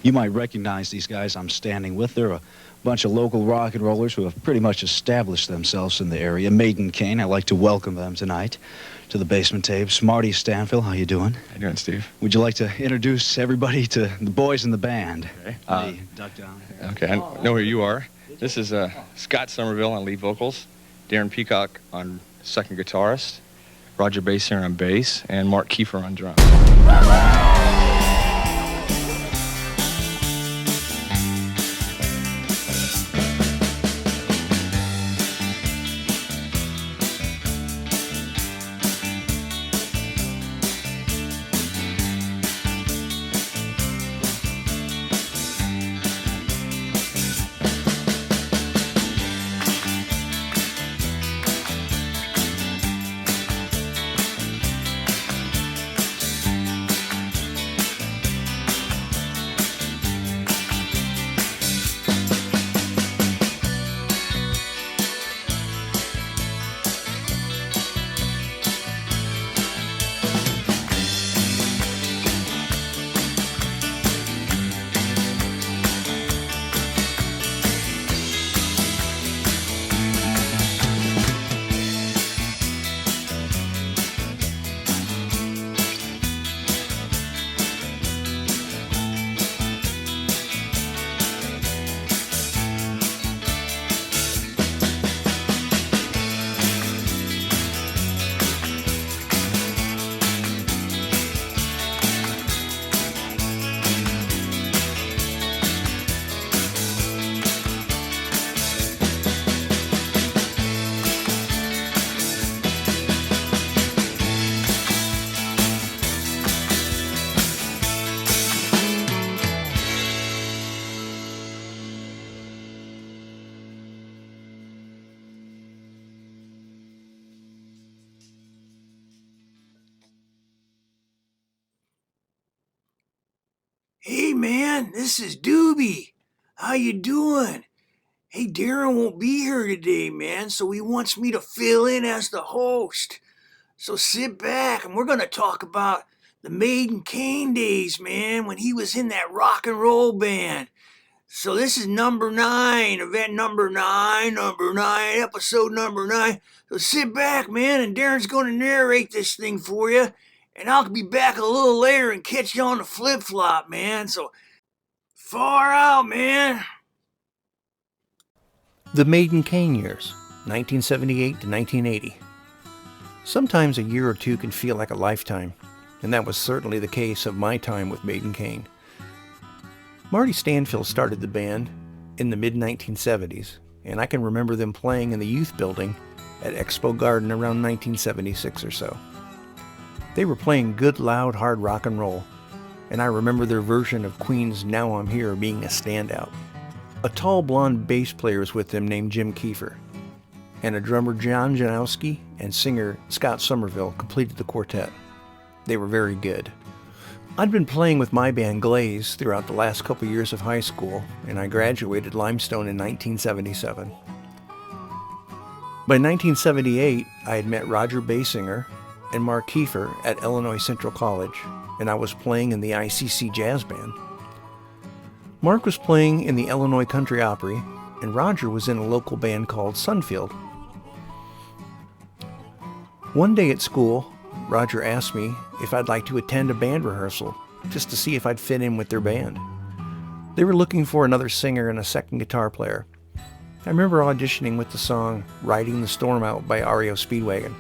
You might recognize these guys I'm standing with. They're a bunch of local rock and rollers who have pretty much established themselves in the area. Maiden Kane, I'd like to welcome them tonight to the Basement Tapes. Marty Stanfield, how you doing? How you doing, Steve? Would you like to introduce everybody to the boys in the band? Okay. Duck down here. Okay, I know who you are. This is Scott Somerville on lead vocals, Darren Peacock on second guitarist, Roger Basinger on bass, and Mark Kiefer on drums. Hey man, this is Doobie. How you doing? Hey, Darren won't be here today, man, so he wants me to fill in as the host. So sit back and we're gonna talk about the Maiden Kane days, man, when he was in that rock and roll band. So this is number 9, event number 9, episode number 9. So sit back, man, and Darren's gonna narrate this thing for you. And I'll be back a little later and catch you on the flip-flop, man. So, far out, man. The Maiden Kane years, 1978 to 1980. Sometimes a year or two can feel like a lifetime, and that was certainly the case of my time with Maiden Kane. Marty Stanfield started the band in the mid-1970s, and I can remember them playing in the youth building at Expo Garden around 1976 or so. They were playing good, loud, hard rock and roll, and I remember their version of Queen's Now I'm Here being a standout. A tall, blonde bass player was with them named Jim Kiefer, and a drummer, John Janowski, and singer Scott Somerville completed the quartet. They were very good. I'd been playing with my band Glaze throughout the last couple years of high school, and I graduated Limestone in 1977. By 1978, I had met Roger Basinger and Mark Kiefer at Illinois Central College, and I was playing in the ICC Jazz Band. Mark was playing in the Illinois Country Opry, and Roger was in a local band called Sunfield. One day at school, Roger asked me if I'd like to attend a band rehearsal, just to see if I'd fit in with their band. They were looking for another singer and a second guitar player. I remember auditioning with the song Riding the Storm Out by REO Speedwagon,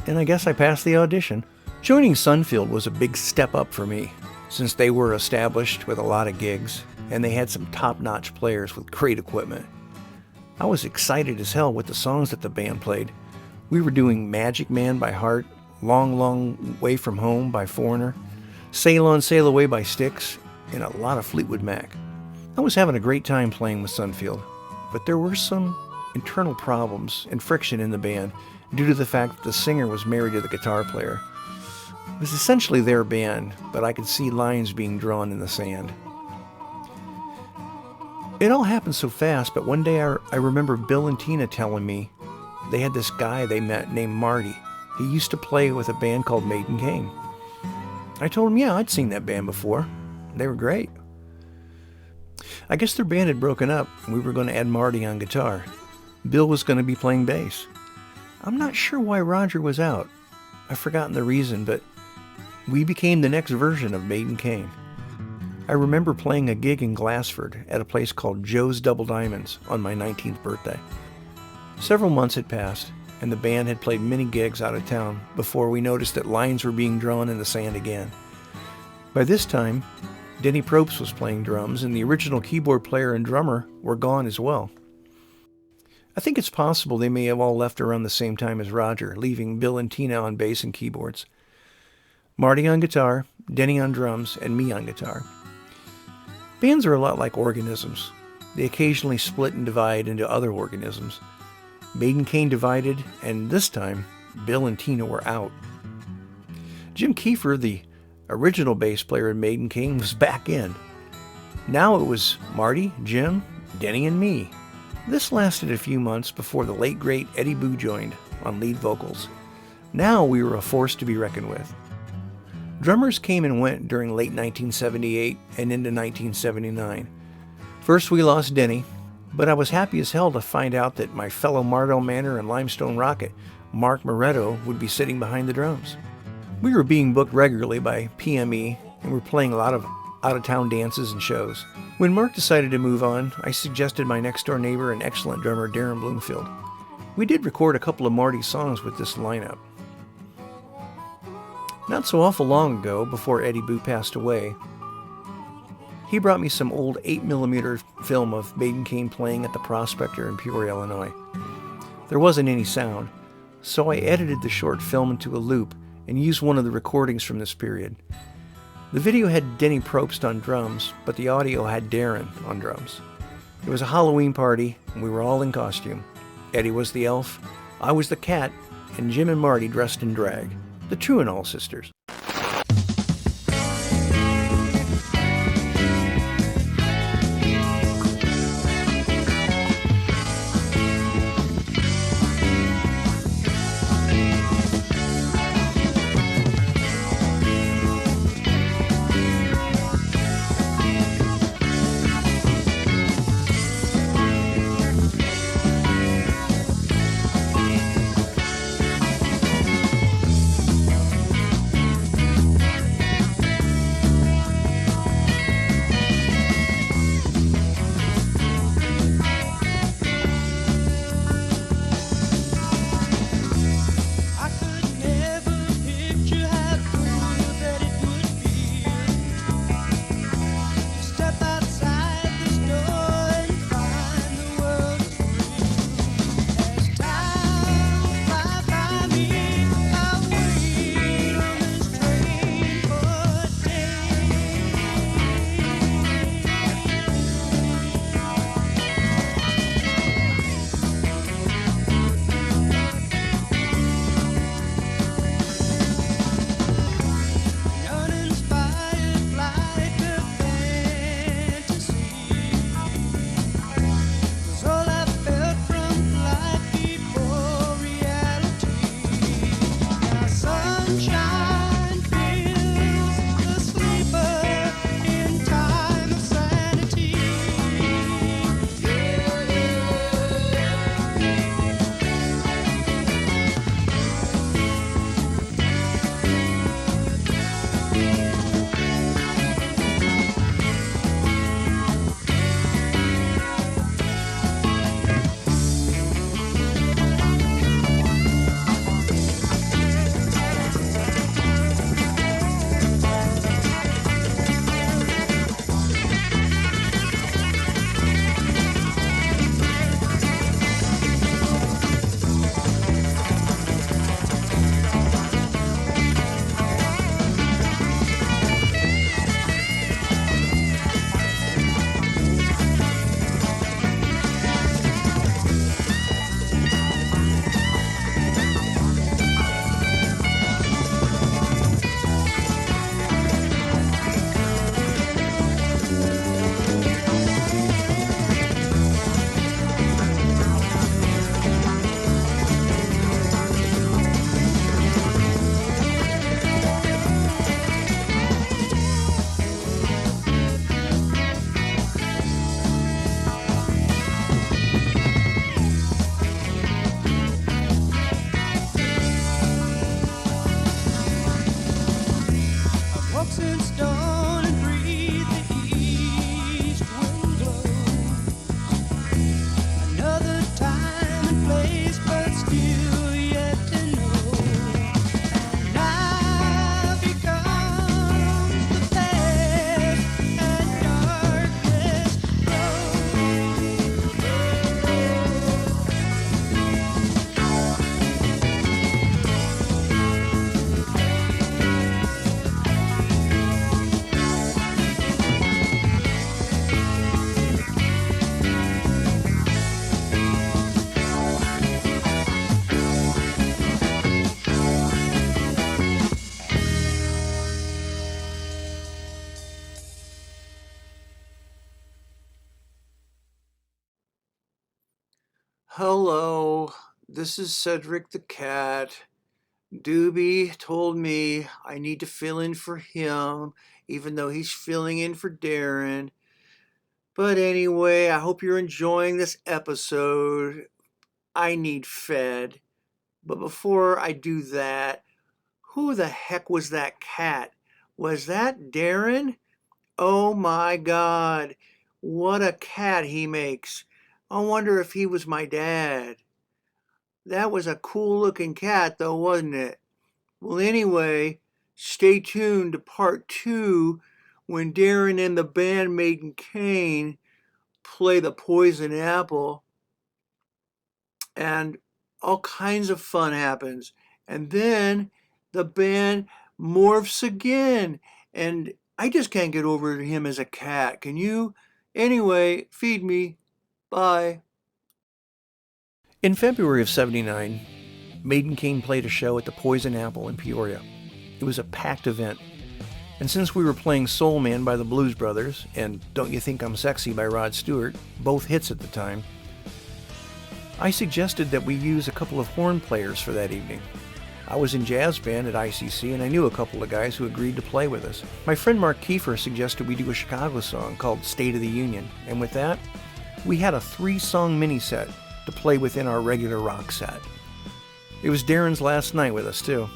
and I guess I passed the audition. Joining Sunfield was a big step up for me, since they were established with a lot of gigs, and they had some top-notch players with great equipment. I was excited as hell with the songs that the band played. We were doing Magic Man by Heart, Long, Long Way From Home by Foreigner, Sail On, Sail Away by Styx, and a lot of Fleetwood Mac. I was having a great time playing with Sunfield, but there were some internal problems and friction in the band due to the fact that the singer was married to the guitar player. It was essentially their band, but I could see lines being drawn in the sand. It all happened so fast, but one day I remember Bill and Tina telling me they had this guy they met named Marty. He used to play with a band called Maiden Kane. I told him, yeah, I'd seen that band before. They were great. I guess their band had broken up, and we were going to add Marty on guitar. Bill was going to be playing bass. I'm not sure why Roger was out. I've forgotten the reason, but we became the next version of Maiden Kane. I remember playing a gig in Glassford at a place called Joe's Double Diamonds on my 19th birthday. Several months had passed, and the band had played many gigs out of town before we noticed that lines were being drawn in the sand again. By this time, Denny Probst was playing drums, and the original keyboard player and drummer were gone as well. I think it's possible they may have all left around the same time as Roger, leaving Bill and Tina on bass and keyboards. Marty on guitar, Denny on drums, and me on guitar. Bands are a lot like organisms. They occasionally split and divide into other organisms. Maiden Kane divided, and this time, Bill and Tina were out. Jim Kiefer, the original bass player in Maiden Kane, was back in. Now it was Marty, Jim, Denny, and me. This lasted a few months before the late great Eddie Boo joined on lead vocals. Now we were a force to be reckoned with. Drummers came and went during late 1978 and into 1979. First we lost Denny, but I was happy as hell to find out that my fellow Mardell Manor and Limestone Rocket, Mark Moretto, would be sitting behind the drums. We were being booked regularly by PME and were playing a lot of out-of-town dances and shows. When Mark decided to move on, I suggested my next-door neighbor and excellent drummer Darren Bloomfield. We did record a couple of Marty's songs with this lineup. Not so awful long ago, before Eddie Boo passed away, he brought me some old 8mm film of Maiden Kane playing at the Prospector in Peoria, Illinois. There wasn't any sound, so I edited the short film into a loop and used one of the recordings from this period. The video had Denny Probst on drums, but the audio had Darren on drums. It was a Halloween party, and we were all in costume. Eddie was the elf, I was the cat, and Jim and Marty dressed in drag. The Truanall sisters. since dawn and breathe the east wind blow. Another time and place, but still yet to know. And now becomes the past and darkness Hello, this is Cedric the Cat. Doobie told me I need to fill in for him, even though he's filling in for Darren. But anyway, I hope you're enjoying this episode. I need fed. But before I do that, who the heck was that cat? Was that Darren? Oh my God, what a cat he makes. I wonder if he was my dad. That was a cool looking cat though, wasn't it? Well, anyway, stay tuned to part 2 when Darren and the band Maiden play the Poison Apple and all kinds of fun happens. And then the band morphs again and I just can't get over him as a cat. Can you? Anyway, feed me. Bye. In February of '79, Maiden played a show at the Poison Apple in Peoria. It was a packed event, and since we were playing Soul Man by the Blues Brothers and Don't You Think I'm Sexy by Rod Stewart, both hits at the time, I suggested that we use a couple of horn players for that evening. I was in jazz band at ICC and I knew a couple of guys who agreed to play with us. My friend Mark Kiefer suggested we do a Chicago song called State of the Union, and with that, we had a 3-song mini-set to play within our regular rock set. It was Darren's last night with us too.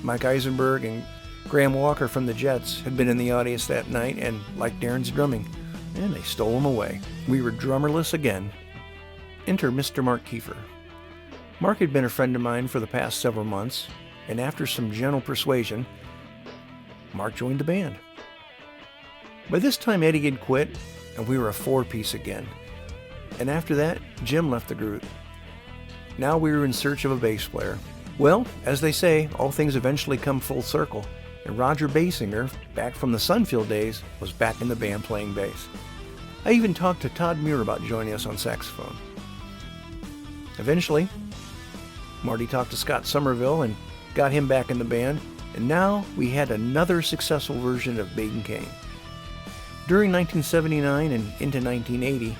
Mike Eisenberg and Graham Walker from the Jets had been in the audience that night and liked Darren's drumming, and they stole him away. We were drummerless again. Enter Mr. Mark Kiefer. Mark had been a friend of mine for the past several months, and after some gentle persuasion, Mark joined the band. By this time Eddie had quit, and we were a 4-piece again. And after that, Jim left the group. Now we were in search of a bass player. Well, as they say, all things eventually come full circle, and Roger Basinger, back from the Sunfield days, was back in the band playing bass. I even talked to Todd Muir about joining us on saxophone. Eventually, Marty talked to Scott Somerville and got him back in the band, and now we had another successful version of Maiden Kane. During 1979 and into 1980,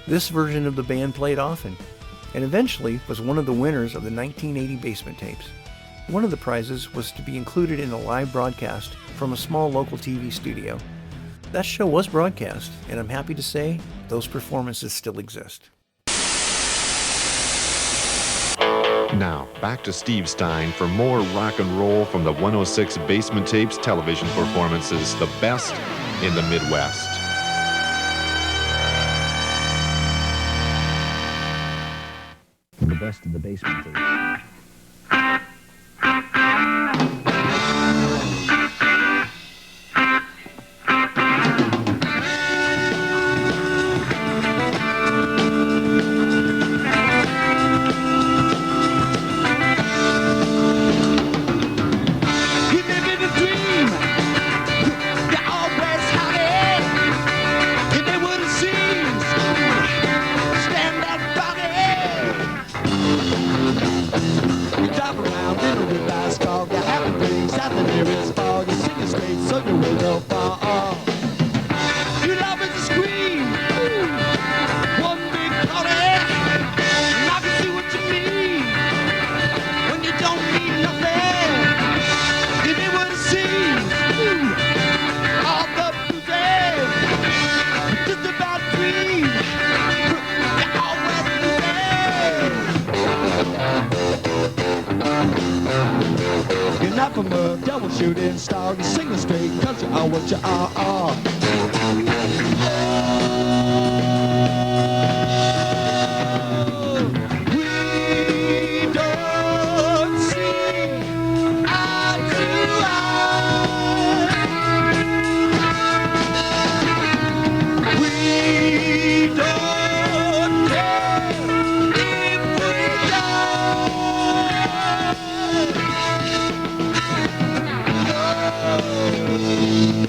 this version of the band played often, and eventually was one of the winners of the 1980 Basement Tapes. One of the prizes was to be included in a live broadcast from a small local TV studio. That show was broadcast, and I'm happy to say those performances still exist. Now, back to Steve Stein for more rock and roll from the 106 Basement Tapes television performances, the best in the Midwest. The best of the Basement Tapes. life from a devil shooting star. You sing the straight country, oh, what you are. We don't see eye to eye. We don't care if we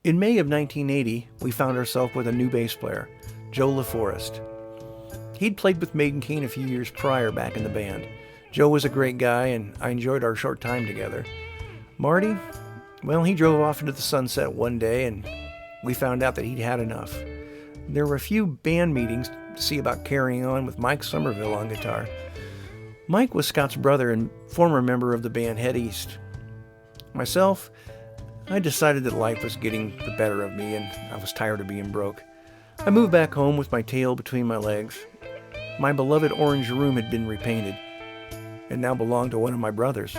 In May of 1980, we found ourselves with a new bass player, Joe LaForest. He'd played with Maiden Kane a few years prior back in the band. Joe was a great guy, and I enjoyed our short time together. Marty, well, he drove off into the sunset one day, and we found out that he'd had enough. There were a few band meetings to see about carrying on with Mike Somerville on guitar. Mike was Scott's brother and former member of the band Head East. Myself, I decided that life was getting the better of me and I was tired of being broke. I moved back home with my tail between my legs. My beloved orange room had been repainted and now belonged to one of my brothers.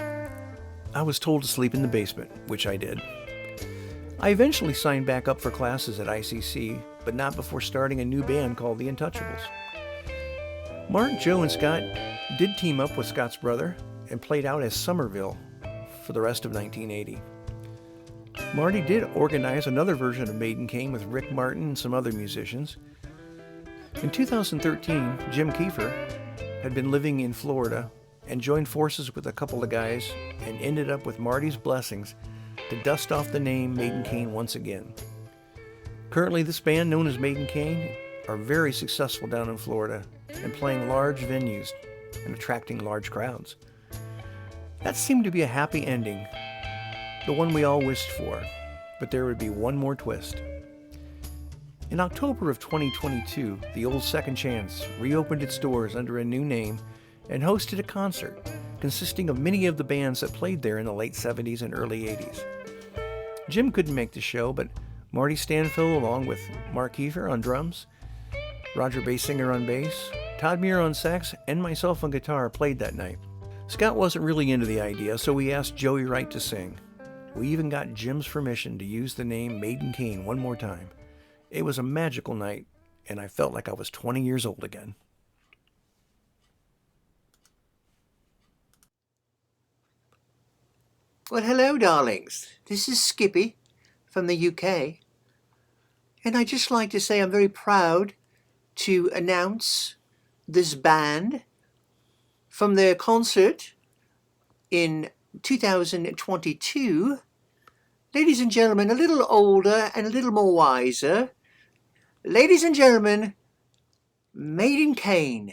I was told to sleep in the basement, which I did. I eventually signed back up for classes at ICC, but not before starting a new band called the Untouchables. Mark, Joe, and Scott did team up with Scott's brother and played out as Somerville for the rest of 1980. Marty did organize another version of Maiden Kane with Rick Martin and some other musicians. In 2013, Jim Kiefer had been living in Florida and joined forces with a couple of guys and ended up with Marty's blessings to dust off the name Maiden Kane once again. Currently, this band, known as Maiden Kane, are very successful down in Florida and playing large venues and attracting large crowds. That seemed to be a happy ending, the one we all wished for, but there would be one more twist. In October of 2022, the old Second Chance reopened its doors under a new name and hosted a concert consisting of many of the bands that played there in the late 70s and early 80s. Jim couldn't make the show, but Marty Stanfill, along with Mark Kiefer on drums, Roger Basinger on bass, Todd Muir on sax, and myself on guitar, played that night. Scott wasn't really into the idea, so we asked Joey Wright to sing. We even got Jim's permission to use the name Maiden Kane one more time. It was a magical night, and I felt like I was 20 years old again. Well, hello, darlings. This is Skippy from the UK. And I'd just like to say I'm very proud to announce this band from their concert in 2022. Ladies and gentlemen, a little older and a little more wiser. Ladies and gentlemen, Maiden Kane.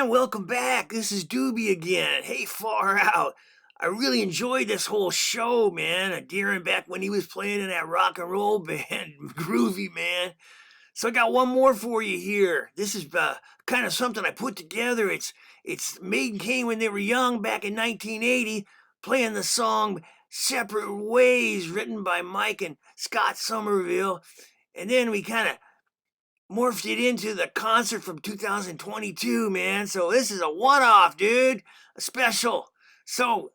man, welcome back. This is Doobie again. Hey, far out. I really enjoyed this whole show, man. Darren back when he was playing in that rock and roll band. Groovy, man. So I got one more for you here. This is kind of something I put together. It's Maiden came when they were young back in 1980, playing the song Separate Ways, written by Mike and Scott Somerville. And then we kind of morphed it into the concert from 2022, man. So this is a one-off, dude. A special. So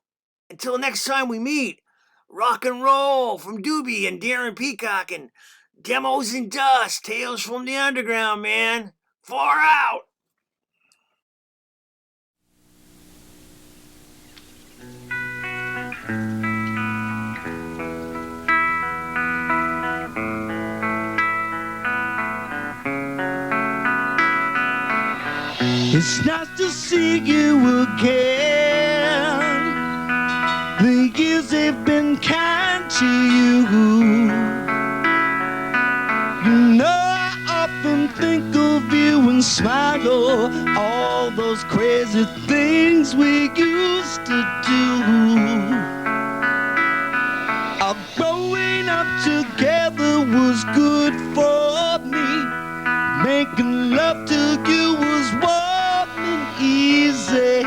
until next time we meet, rock and roll from Doobie and Darren Peacock and Demos and Dust, Tales from the Underground, man. Far out! It's nice to see you again. The years have been kind to you. You know I often think of you and smile. All those crazy things we used to do. Our growing up together was good for me. Making love to you was warm and easy.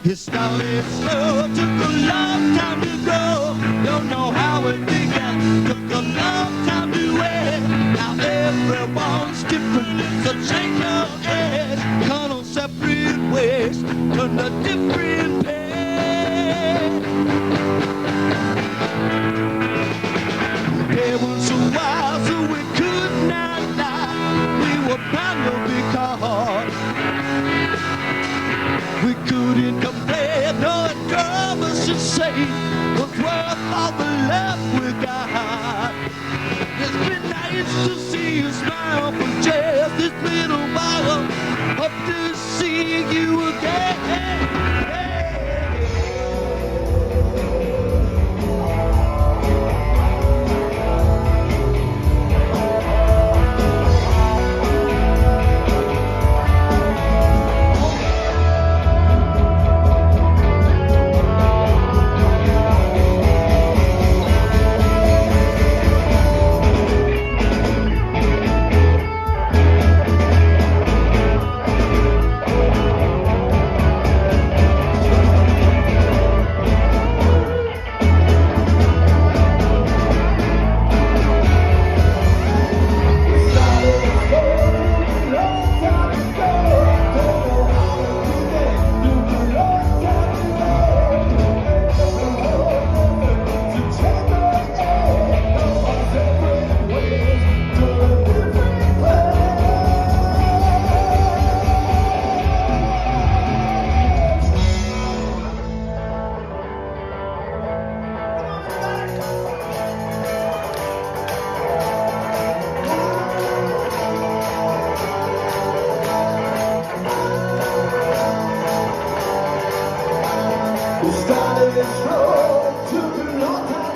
It started slow, took a long time to grow. Don't know how it began, took a long time to end. Now everyone's different, so change your edge. Gone on separate ways, turn a different page. There was a while so we could not lie. We were bound to be caught. We couldn't complain, no drama should say was worth all the love we got. It's been nice to see you smile for just this little while. Hope to see you again. We started slow, took a long time.